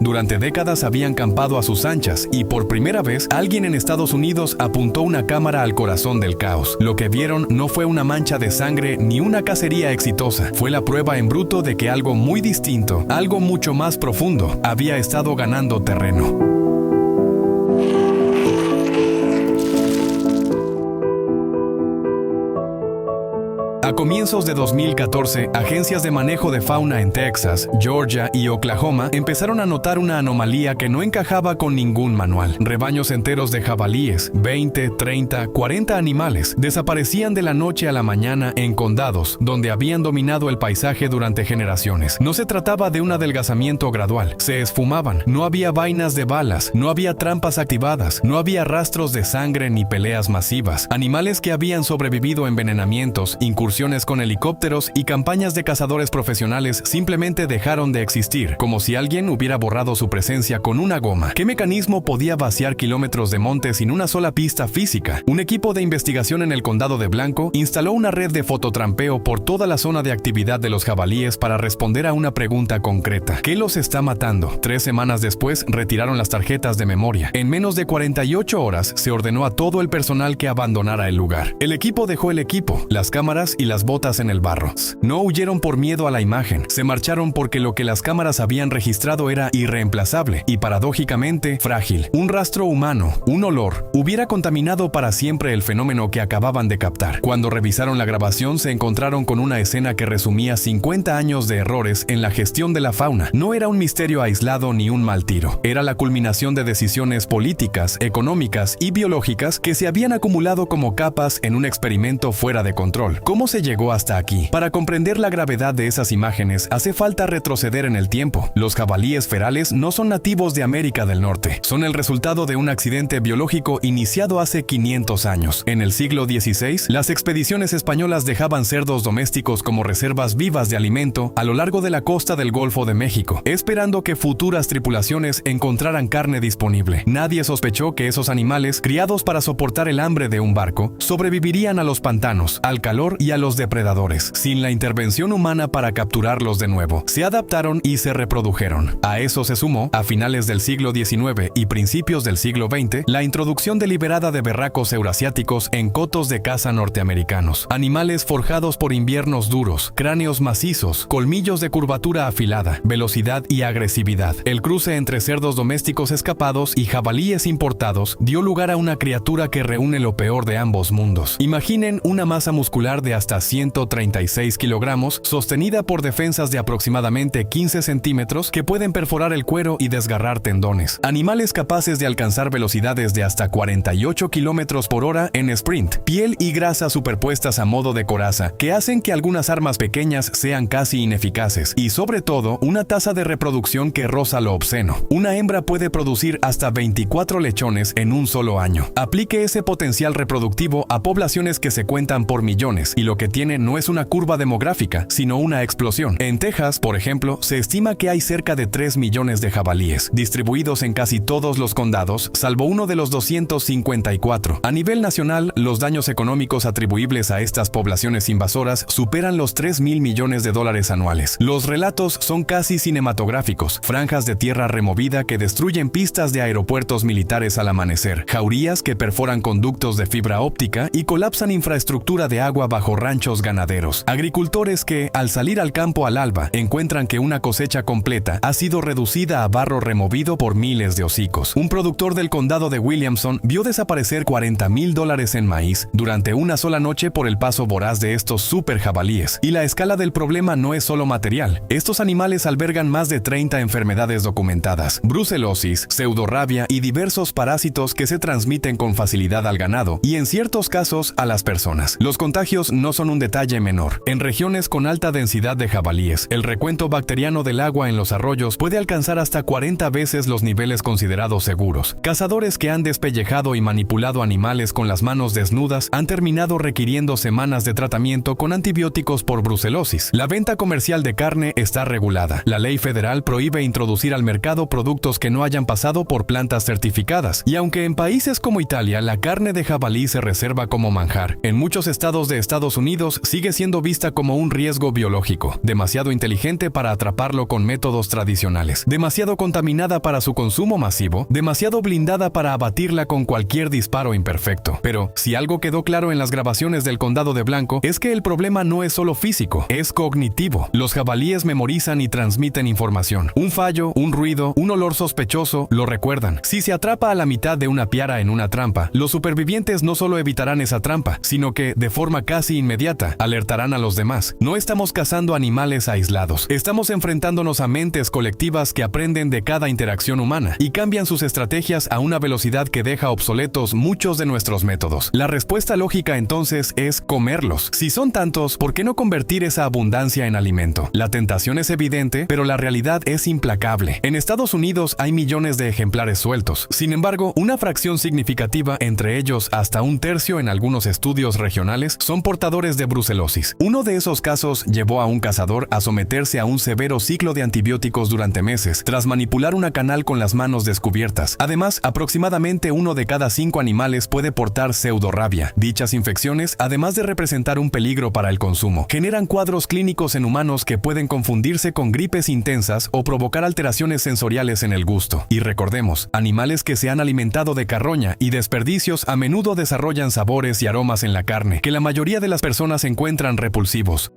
Durante décadas habían campado a sus anchas y por primera vez alguien en Estados Unidos apuntó una cámara al corazón del caos. Lo que vieron no fue una mancha de sangre ni una cacería exitosa. Fue la prueba en bruto de que algo muy distinto, algo mucho más profundo, había estado ganando terreno. A comienzos de 2014, agencias de manejo de fauna en Texas, Georgia y Oklahoma empezaron a notar una anomalía que no encajaba con ningún manual. Rebaños enteros de jabalíes, 20, 30, 40 animales, desaparecían de la noche a la mañana en condados, donde habían dominado el paisaje durante generaciones. No se trataba de un adelgazamiento gradual, se esfumaban, no había vainas de balas, no había trampas activadas, no había rastros de sangre ni peleas masivas. Animales que habían sobrevivido a envenenamientos, incursiones con helicópteros y campañas de cazadores profesionales simplemente dejaron de existir, como si alguien hubiera borrado su presencia con una goma. ¿Qué mecanismo podía vaciar kilómetros de monte sin una sola pista física? Un equipo de investigación en el condado de Blanco instaló una red de fototrampeo por toda la zona de actividad de los jabalíes para responder a una pregunta concreta. ¿Qué los está matando? 3 semanas después, retiraron las tarjetas de memoria. En menos de 48 horas, se ordenó a todo el personal que abandonara el lugar. El equipo dejó el equipo, las cámaras y las botas en el barro. No huyeron por miedo a la imagen, se marcharon porque lo que las cámaras habían registrado era irreemplazable y paradójicamente frágil. Un rastro humano, un olor, hubiera contaminado para siempre el fenómeno que acababan de captar. Cuando revisaron la grabación se encontraron con una escena que resumía 50 años de errores en la gestión de la fauna. No era un misterio aislado ni un mal tiro, era la culminación de decisiones políticas, económicas y biológicas que se habían acumulado como capas en un experimento fuera de control. ¿Cómo se llegó hasta aquí? Para comprender la gravedad de esas imágenes, hace falta retroceder en el tiempo. Los jabalíes ferales no son nativos de América del Norte. Son el resultado de un accidente biológico iniciado hace 500 años. En el siglo XVI, las expediciones españolas dejaban cerdos domésticos como reservas vivas de alimento a lo largo de la costa del Golfo de México, esperando que futuras tripulaciones encontraran carne disponible. Nadie sospechó que esos animales, criados para soportar el hambre de un barco, sobrevivirían a los pantanos, al calor y a los depredadores, sin la intervención humana para capturarlos de nuevo. Se adaptaron y se reprodujeron. A eso se sumó, a finales del siglo XIX y principios del siglo XX, la introducción deliberada de berracos eurasiáticos en cotos de caza norteamericanos. Animales forjados por inviernos duros, cráneos macizos, colmillos de curvatura afilada, velocidad y agresividad. El cruce entre cerdos domésticos escapados y jabalíes importados dio lugar a una criatura que reúne lo peor de ambos mundos. Imaginen una masa muscular de hasta 136 kilogramos, sostenida por defensas de aproximadamente 15 centímetros que pueden perforar el cuero y desgarrar tendones. Animales capaces de alcanzar velocidades de hasta 48 kilómetros por hora en sprint. Piel y grasa superpuestas a modo de coraza, que hacen que algunas armas pequeñas sean casi ineficaces. Y sobre todo, una tasa de reproducción que roza lo obsceno. Una hembra puede producir hasta 24 lechones en un solo año. Aplique ese potencial reproductivo a poblaciones que se cuentan por millones, y lo que tiene no es una curva demográfica, sino una explosión. En Texas, por ejemplo, se estima que hay cerca de 3 millones de jabalíes, distribuidos en casi todos los condados, salvo uno de los 254. A nivel nacional, los daños económicos atribuibles a estas poblaciones invasoras superan los 3.000 millones de dólares anuales. Los relatos son casi cinematográficos: franjas de tierra removida que destruyen pistas de aeropuertos militares al amanecer, jaurías que perforan conductos de fibra óptica y colapsan infraestructura de agua bajo ranchos ganaderos, agricultores que, al salir al campo al alba, encuentran que una cosecha completa ha sido reducida a barro removido por miles de hocicos. Un productor del condado de Williamson vio desaparecer $40,000 en maíz durante una sola noche por el paso voraz de estos super jabalíes. Y la escala del problema no es solo material. Estos animales albergan más de 30 enfermedades documentadas: brucelosis, pseudorrabia y diversos parásitos que se transmiten con facilidad al ganado y en ciertos casos a las personas. Los contagios no son un detalle menor. En regiones con alta densidad de jabalíes, el recuento bacteriano del agua en los arroyos puede alcanzar hasta 40 veces los niveles considerados seguros. Cazadores que han despellejado y manipulado animales con las manos desnudas han terminado requiriendo semanas de tratamiento con antibióticos por brucelosis. La venta comercial de carne está regulada. La ley federal prohíbe introducir al mercado productos que no hayan pasado por plantas certificadas. Y aunque en países como Italia la carne de jabalí se reserva como manjar, en muchos estados de Estados Unidos Unidos sigue siendo vista como un riesgo biológico, demasiado inteligente para atraparlo con métodos tradicionales, demasiado contaminada para su consumo masivo, demasiado blindada para abatirla con cualquier disparo imperfecto. Pero, si algo quedó claro en las grabaciones del Condado de Blanco, es que el problema no es solo físico, es cognitivo. Los jabalíes memorizan y transmiten información. Un fallo, un ruido, un olor sospechoso, lo recuerdan. Si se atrapa a la mitad de una piara en una trampa, los supervivientes no solo evitarán esa trampa, sino que, de forma casi inmediata, alertarán a los demás. No estamos cazando animales aislados. Estamos enfrentándonos a mentes colectivas que aprenden de cada interacción humana y cambian sus estrategias a una velocidad que deja obsoletos muchos de nuestros métodos. La respuesta lógica entonces es comerlos. Si son tantos, ¿por qué no convertir esa abundancia en alimento? La tentación es evidente, pero la realidad es implacable. En Estados Unidos hay millones de ejemplares sueltos. Sin embargo, una fracción significativa, entre ellos hasta un tercio en algunos estudios regionales, son portadores de brucelosis. Uno de esos casos llevó a un cazador a someterse a un severo ciclo de antibióticos durante meses, tras manipular una canal con las manos descubiertas. Además, aproximadamente 1 de cada 5 animales puede portar pseudorrabia. Dichas infecciones, además de representar un peligro para el consumo, generan cuadros clínicos en humanos que pueden confundirse con gripes intensas o provocar alteraciones sensoriales en el gusto. Y recordemos, animales que se han alimentado de carroña y desperdicios a menudo desarrollan sabores y aromas en la carne que la mayoría de las personas encuentran repulsivos.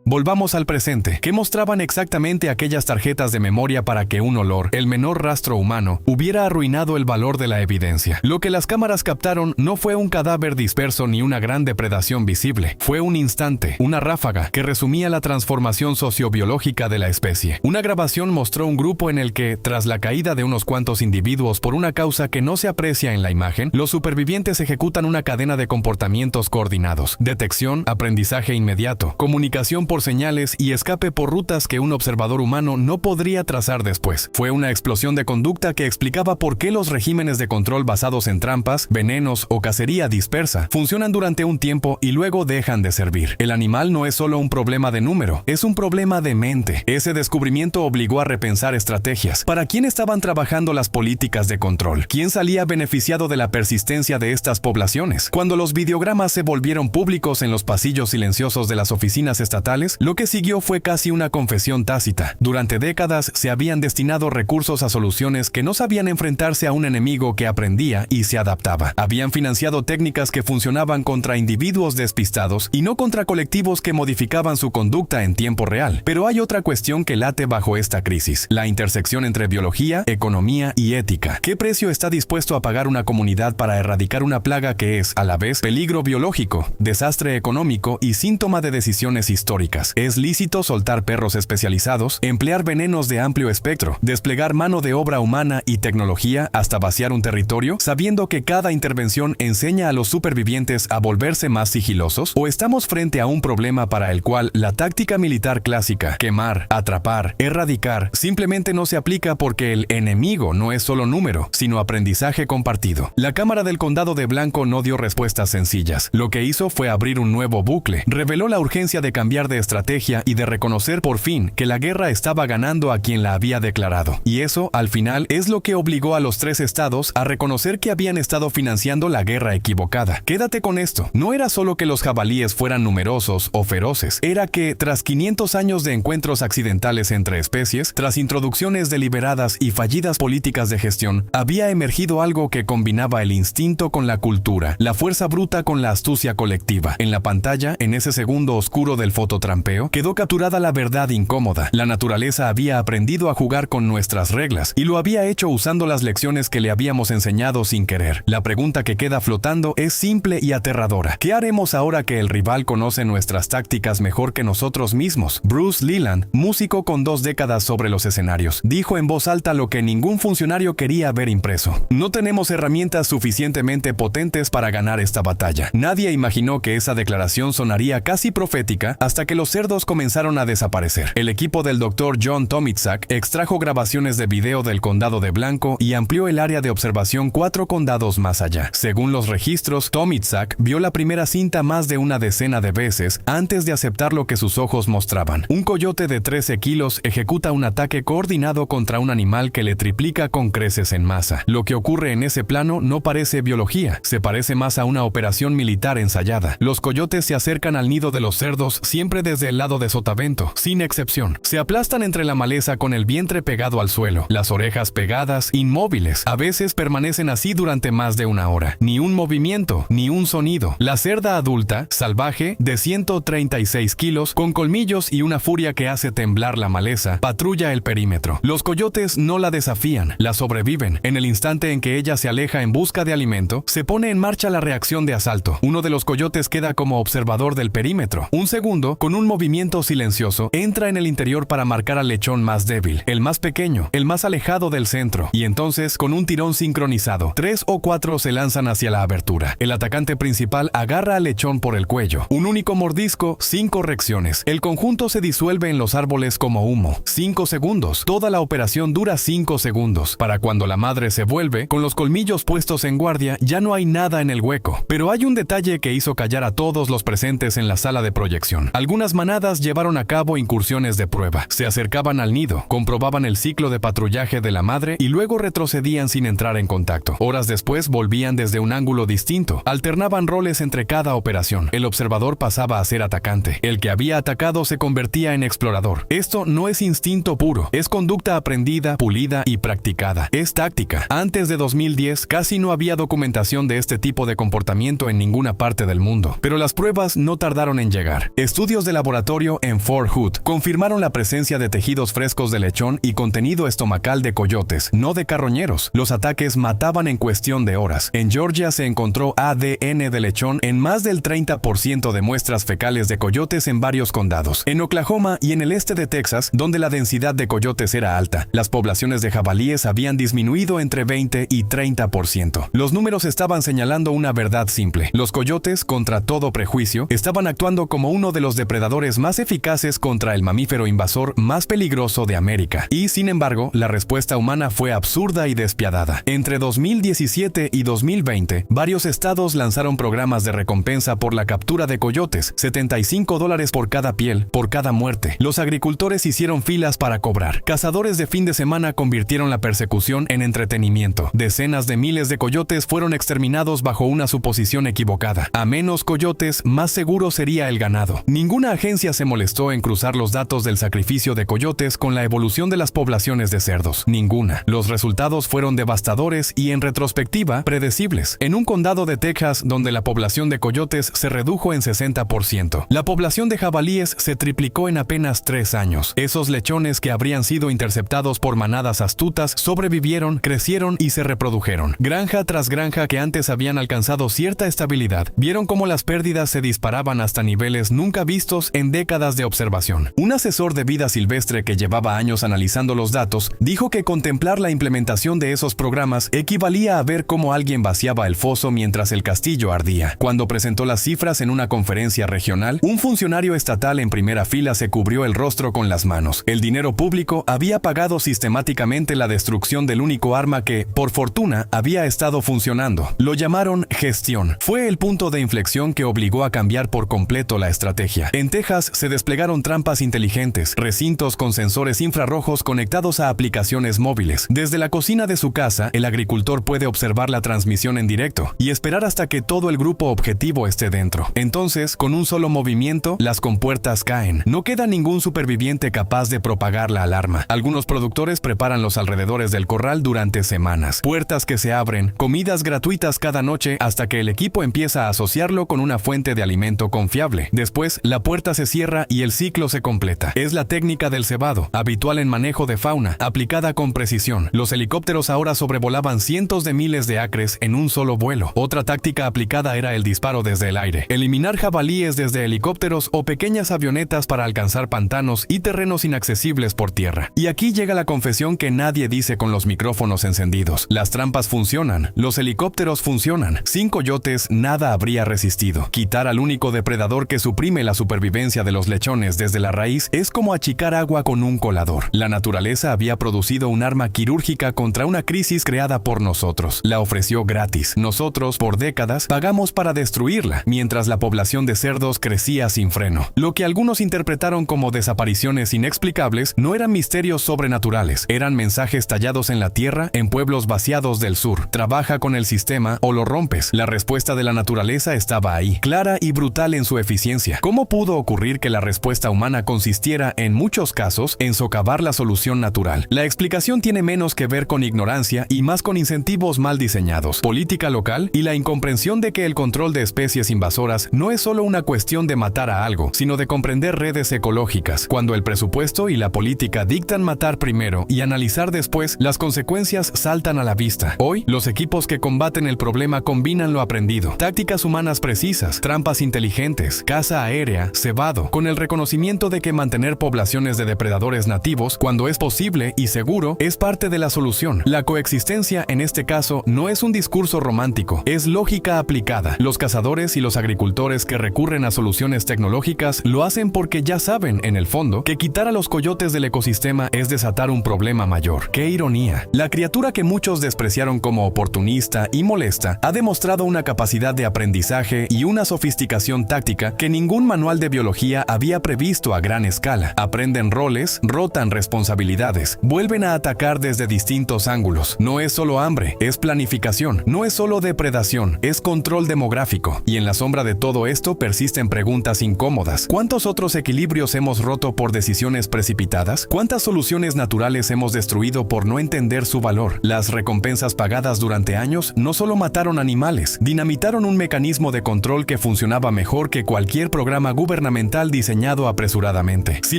Volvamos al presente. ¿Qué mostraban exactamente aquellas tarjetas de memoria para que un olor, el menor rastro humano, hubiera arruinado el valor de la evidencia? Lo que las cámaras captaron no fue un cadáver disperso ni una gran depredación visible. Fue un instante, una ráfaga, que resumía la transformación sociobiológica de la especie. Una grabación mostró un grupo en el que, tras la caída de unos cuantos individuos por una causa que no se aprecia en la imagen, los supervivientes ejecutan una cadena de comportamientos coordinados: detección, aprendizaje inmediato, comunicación por señales y escape por rutas que un observador humano no podría trazar después. Fue una explosión de conducta que explicaba por qué los regímenes de control basados en trampas, venenos o cacería dispersa funcionan durante un tiempo y luego dejan de servir. El animal no es solo un problema de número, es un problema de mente. Ese descubrimiento obligó a repensar estrategias. ¿Para quién estaban trabajando las políticas de control? ¿Quién salía beneficiado de la persistencia de estas poblaciones? Cuando los videogramas se volvieron públicos en los pasillos silenciosos de las oficinas estatales, lo que siguió fue casi una confesión tácita. Durante décadas se habían destinado recursos a soluciones que no sabían enfrentarse a un enemigo que aprendía y se adaptaba. Habían financiado técnicas que funcionaban contra individuos despistados y no contra colectivos que modificaban su conducta en tiempo real. Pero hay otra cuestión que late bajo esta crisis: la intersección entre biología, economía y ética. ¿Qué precio está dispuesto a pagar una comunidad para erradicar una plaga que es, a la vez, peligro biológico, desastre económico y síntoma de decisiones históricas? ¿Es lícito soltar perros especializados, emplear venenos de amplio espectro, desplegar mano de obra humana y tecnología hasta vaciar un territorio, sabiendo que cada intervención enseña a los supervivientes a volverse más sigilosos? ¿O estamos frente a un problema para el cual la táctica militar clásica, quemar, atrapar, erradicar, simplemente no se aplica porque el enemigo no es solo número, sino aprendizaje compartido? La Cámara del Condado de Blanco no dio respuestas sencillas. Lo que hizo fue abrir un nuevo bucle. Reveló la urgencia de cambiar de estrategia y de reconocer por fin que la guerra estaba ganando a quien la había declarado. Y eso, al final, es lo que obligó a los 3 estados a reconocer que habían estado financiando la guerra equivocada. Quédate con esto. No era solo que los jabalíes fueran numerosos o feroces, era que, tras 500 años de encuentros accidentales entre especies, tras introducciones deliberadas y fallidas políticas de gestión, había emergido algo que combinaba el instinto con la cultura, la fuerza bruta con la astucia colectiva. En la pantalla, en ese segundo oscuro del fototrampeo, quedó capturada la verdad incómoda. La naturaleza había aprendido a jugar con nuestras reglas y lo había hecho usando las lecciones que le habíamos enseñado sin querer. La pregunta que queda flotando es simple y aterradora. ¿Qué haremos ahora que el rival conoce nuestras tácticas mejor que nosotros mismos? Bruce Leland, músico con 2 décadas sobre los escenarios, dijo en voz alta lo que ningún funcionario quería ver impreso: no tenemos herramientas suficientemente potentes para ganar esta batalla. Nadie imaginó que esa declaración sonaría casi profética hasta que los cerdos comenzaron a desaparecer. El equipo del Dr. John Tomizak extrajo grabaciones de video del condado de Blanco y amplió el área de observación 4 condados más allá. Según los registros, Tomizak vio la primera cinta más de una decena de veces antes de aceptar lo que sus ojos mostraban. Un coyote de 13 kilos ejecuta un ataque coordinado contra un animal que le triplica con creces en masa. Lo que ocurre en ese plano no parece biología, se parece más a una operación militar ensayada. Los coyotes se acercan al nido de los cerdos siempre desde el lado de sotavento, sin excepción. Se aplastan entre la maleza con el vientre pegado al suelo, las orejas pegadas, inmóviles. A veces permanecen así durante más de una hora. Ni un movimiento, ni un sonido. La cerda adulta, salvaje, de 136 kilos, con colmillos y una furia que hace temblar la maleza, patrulla el perímetro. Los coyotes no la desafían, la sobreviven. En el instante en que ella se aleja en busca de alimento, se pone en marcha la reacción de asalto. Uno de los coyotes queda como observador del perímetro. Un segundo, con un movimiento silencioso, entra en el interior para marcar al lechón más débil, el más pequeño, el más alejado del centro, y entonces, con un tirón sincronizado, 3 o 4 se lanzan hacia la abertura. El atacante principal agarra al lechón por el cuello. Un único mordisco, 5 correcciones. El conjunto se disuelve en los árboles como humo. 5 segundos. Toda la operación dura 5 segundos. Para cuando la madre se vuelve, con los colmillos puestos en guardia, ya no hay nada en el hueco. Pero hay un detalle que hizo callar a todos los presentes en la sala de proyección. Algunas manadas llevaron a cabo incursiones de prueba. Se acercaban al nido, comprobaban el ciclo de patrullaje de la madre y luego retrocedían sin entrar en contacto. Horas después volvían desde un ángulo distinto. Alternaban roles entre cada operación. El observador pasaba a ser atacante. El que había atacado se convertía en explorador. Esto no es instinto puro, es conducta aprendida, pulida y practicada. Es táctica. Antes de 2010 casi no había documentación de este tipo de comportamiento en ninguna parte del mundo, pero las pruebas no tardaron en llegar. Estudios de laboratorio en Fort Hood confirmaron la presencia de tejidos frescos de lechón y contenido estomacal de coyotes, no de carroñeros. Los ataques mataban en cuestión de horas. En Georgia se encontró ADN de lechón en más del 30% de muestras fecales de coyotes en varios condados. En Oklahoma y en el este de Texas, donde la densidad de coyotes era alta, las poblaciones de jabalíes habían disminuido entre 20 y 30%. Los números estaban señalando una verdad simple. Los coyotes, contra todo prejuicio, estaban actuando como uno de los depredadores más eficaces contra el mamífero invasor más peligroso de América. Y, sin embargo, la respuesta humana fue absurda y despiadada. Entre 2017 y 2020, varios estados lanzaron programas de recompensa por la captura de coyotes, $75 por cada piel, por cada muerte. Los agricultores hicieron filas para cobrar. Cazadores de fin de semana convirtieron la persecución en entretenimiento. Decenas de miles de coyotes fueron exterminados bajo una suposición equivocada. A menos coyotes, más seguro sería el ganado. Ninguna agencia se molestó en cruzar los datos del sacrificio de coyotes con la evolución de las poblaciones de cerdos. Ninguna. Los resultados fueron devastadores y, en retrospectiva, predecibles. En un condado de Texas donde la población de coyotes se redujo en 60%, la población de jabalíes se triplicó en apenas 3 años. Esos lechones que habrían sido interceptados por manadas astutas sobrevivieron, crecieron y se reprodujeron. Granja tras granja que antes habían alcanzado cierta estabilidad, vieron cómo las pérdidas se disparaban hasta niveles nunca vistos en décadas de observación. Un asesor de vida silvestre que llevaba años analizando los datos dijo que contemplar la implementación de esos programas equivalía a ver cómo alguien vaciaba el foso mientras el castillo ardía. Cuando presentó las cifras en una conferencia regional, un funcionario estatal en primera fila se cubrió el rostro con las manos. El dinero público había pagado sistemáticamente la destrucción del único arma que, por fortuna, había estado funcionando. Lo llamaron gestión. Fue el punto de inflexión que obligó a cambiar por completo la estrategia. En Texas se desplegaron trampas inteligentes, recintos con sensores infrarrojos conectados a aplicaciones móviles. Desde la cocina de su casa, el agricultor puede observar la transmisión en directo y esperar hasta que todo el grupo objetivo esté dentro. Entonces, con un solo movimiento, las compuertas caen. No queda ningún superviviente capaz de propagar la alarma. Algunos productores preparan los alrededores del corral durante semanas. Puertas que se abren, comidas gratuitas cada noche hasta que el equipo empieza a asociarlo con una fuente de alimento confiable. Después, la puerta se cierra y el ciclo se completa. Es la técnica del cebado, habitual en manejo de fauna, aplicada con precisión. Los helicópteros ahora sobrevolaban cientos de miles de acres en un solo vuelo. Otra táctica aplicada era el disparo desde el aire. Eliminar jabalíes desde helicópteros o pequeñas avionetas para alcanzar pantanos y terrenos inaccesibles por tierra. Y aquí llega la confesión que nadie dice con los micrófonos encendidos. Las trampas funcionan, los helicópteros funcionan. Sin coyotes nada habría resistido. Quitar al único depredador que suprime la supervivencia supervivencia de los lechones desde la raíz es como achicar agua con un colador. La naturaleza había producido un arma quirúrgica contra una crisis creada por nosotros. La ofreció gratis. Nosotros, por décadas, pagamos para destruirla, mientras la población de cerdos crecía sin freno. Lo que algunos interpretaron como desapariciones inexplicables no eran misterios sobrenaturales, eran mensajes tallados en la tierra en pueblos vaciados del sur. Trabaja con el sistema o lo rompes. La respuesta de la naturaleza estaba ahí, clara y brutal en su eficiencia. ¿Cómo pudo ocurrir que la respuesta humana consistiera, en muchos casos, en socavar la solución natural? La explicación tiene menos que ver con ignorancia y más con incentivos mal diseñados, política local y la incomprensión de que el control de especies invasoras no es solo una cuestión de matar a algo, sino de comprender redes ecológicas. Cuando el presupuesto y la política dictan matar primero y analizar después, las consecuencias saltan a la vista. Hoy, los equipos que combaten el problema combinan lo aprendido: tácticas humanas precisas, trampas inteligentes, caza aérea, cebado, con el reconocimiento de que mantener poblaciones de depredadores nativos, cuando es posible y seguro, es parte de la solución. La coexistencia, en este caso, no es un discurso romántico, es lógica aplicada. Los cazadores y los agricultores que recurren a soluciones tecnológicas lo hacen porque ya saben, en el fondo, que quitar a los coyotes del ecosistema es desatar un problema mayor. ¡Qué ironía! La criatura que muchos despreciaron como oportunista y molesta ha demostrado una capacidad de aprendizaje y una sofisticación táctica que ningún manual de biología había previsto a gran escala. Aprenden roles, rotan responsabilidades, vuelven a atacar desde distintos ángulos. No es solo hambre, es planificación. No es solo depredación, es control demográfico. Y en la sombra de todo esto persisten preguntas incómodas. ¿Cuántos otros equilibrios hemos roto por decisiones precipitadas? ¿Cuántas soluciones naturales hemos destruido por no entender su valor? Las recompensas pagadas durante años no solo mataron animales, dinamitaron un mecanismo de control que funcionaba mejor que cualquier programa gubernamental diseñado apresuradamente. Si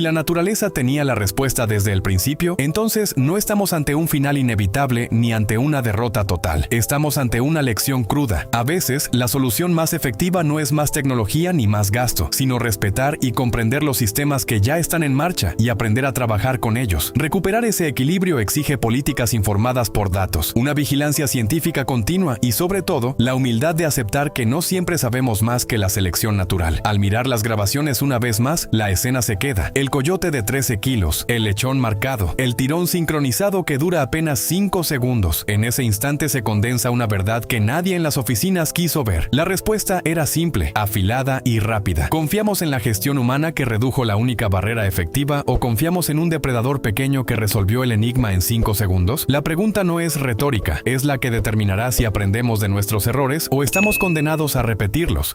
la naturaleza tenía la respuesta desde el principio, entonces no estamos ante un final inevitable ni ante una derrota total. Estamos ante una lección cruda. A veces, la solución más efectiva no es más tecnología ni más gasto, sino respetar y comprender los sistemas que ya están en marcha y aprender a trabajar con ellos. Recuperar ese equilibrio exige políticas informadas por datos, una vigilancia científica continua y, sobre todo, la humildad de aceptar que no siempre sabemos más que la selección natural. Al mirar las grabaciones una vez más, la escena se queda. El coyote de 13 kilos, el lechón marcado, el tirón sincronizado que dura apenas 5 segundos. En ese instante se condensa una verdad que nadie en las oficinas quiso ver. La respuesta era simple, afilada y rápida. ¿Confiamos en la gestión humana que redujo la única barrera efectiva o confiamos en un depredador pequeño que resolvió el enigma en 5 segundos? La pregunta no es retórica, es la que determinará si aprendemos de nuestros errores o estamos condenados a repetirlos.